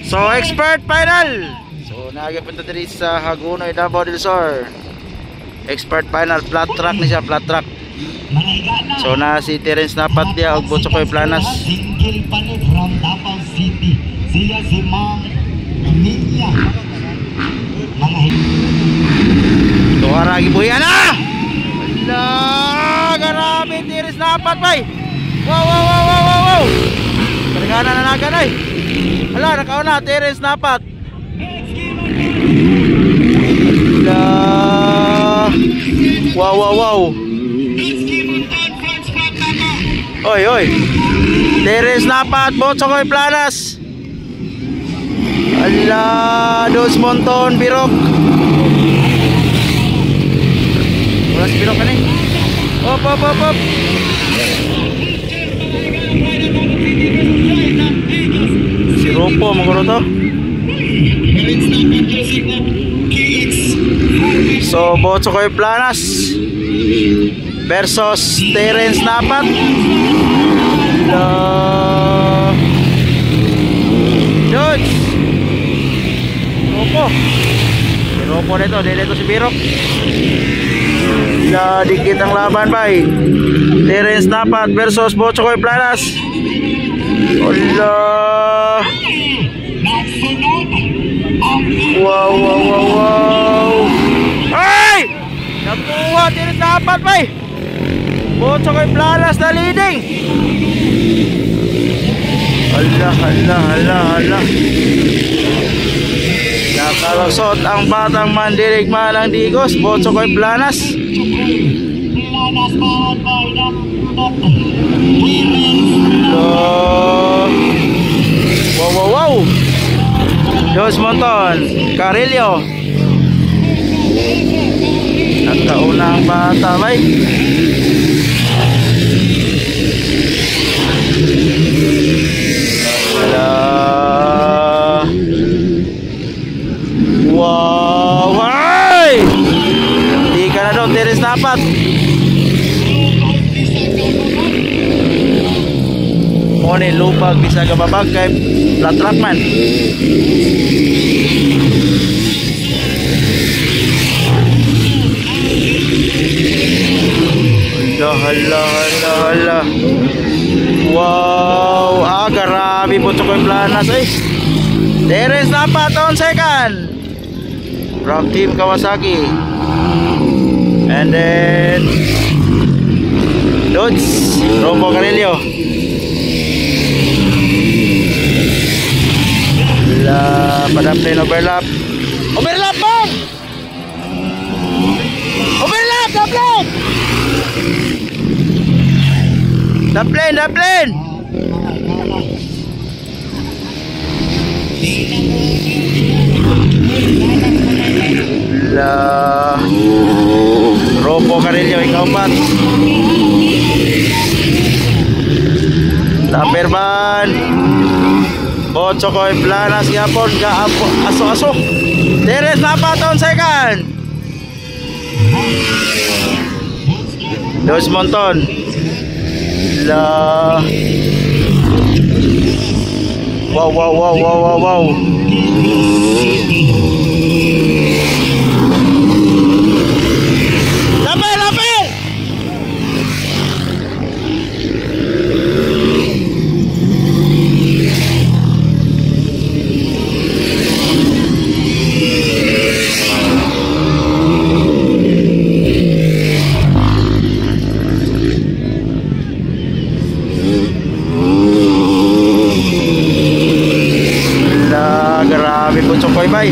So expert final. So nagapunta diri sa Hagonoy, Davao del Sur. Expert final, flat track ni siya, flat track. So na si Terence Napat dia og Butsokoy Planas. Single palit from Davao City. Siya si Mang Ninya. Mga Tuwara gibuhian na. Ala, grabe Terence Napat bay. Wow. Karigana na nagan ay. Ala, nakauna Terence Napat. Ala. Wow. Oy. Terence Napat, Butsokoy Planas. Ala, Dos Monton, Birok. Wala si Birok kan eh. Op. Si Ropo, magkano to? So, Butsokoy Planas versus Terence Napat. George Ropo na ito, dito si Birok. Dikit ang laban bay. Terence Napat versus Butsokoy Planas. Allah. Wow. Ay! Nakuha Terence Napat bay. Butsokoy Planas na leading. Allah. Nakalusot ang batang mandirigma ng Digos, Butsokoy Planas. Wow. Dos Monton, Carillo. Nagkauna ang bata bay. Wow, ay! Hindi ka na daw, Terence Napat. Mone lupag bisa gababag kay flat track man. Hala. Wow, grabe Butsokoy Planas eh. Terence Napat on second from Team Kawasaki. And then Dodge Ropo Carillo. Pada plane overlap bang! Overlap the plane. Ropo Carillo ikaw pat. Taperban Butsokoy Planas yapon ga aso. Terence Napat on second. Dos Monton. Wow. Lapir. Grabe Butsokoy bay.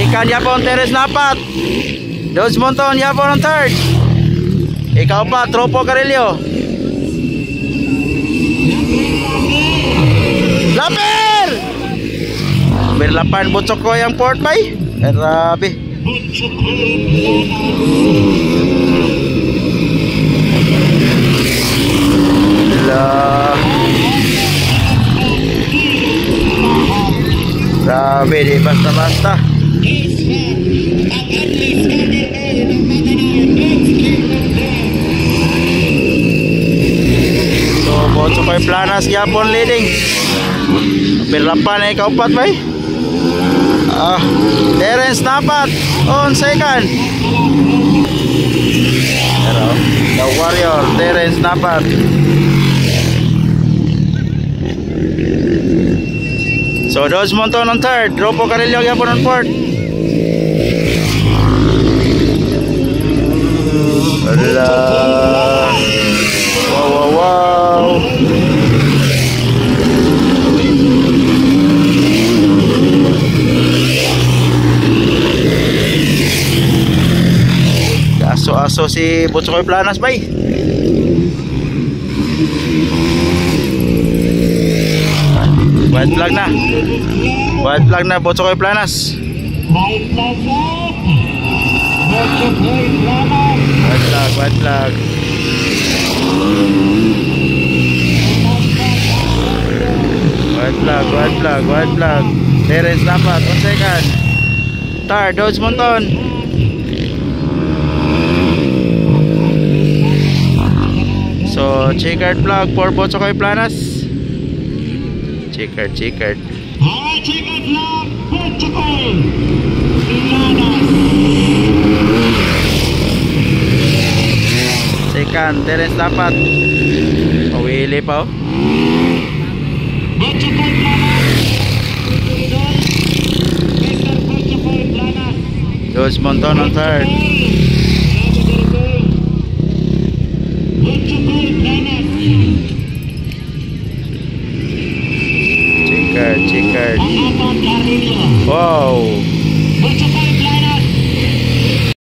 Ikan yapon Terence Napat. Dos Monton yapon on third. Ikaw pa Ropo Carillo. Lapir. Berlapan Butsokoy ang port bay. Grabe. Grabe di basta-basta. So Butsokoy Planas yapon leading. Birapan na ikaupat ba eh? Terence Napat on second. Pero the Warrior, Terence Napat. So Dodge Monton on third, Ropo Carillo yapon on fourth. Wow. Aso si Butchokoy Planas bay. White flag na. White flag na Butchokoy Planas. White flag up. Butchokoy Planas. White flag. White flag. Terence Napat on second. Third, Dodge Monton. So, checkered flag for Butchokoy Planas. Checkered. Checkered flag, Butchokoy Planas. Second, Terence Napat. Pawili pa oh. Butchokoy Planas. Mr. Butchokoy Planas. Dodge Monton on third.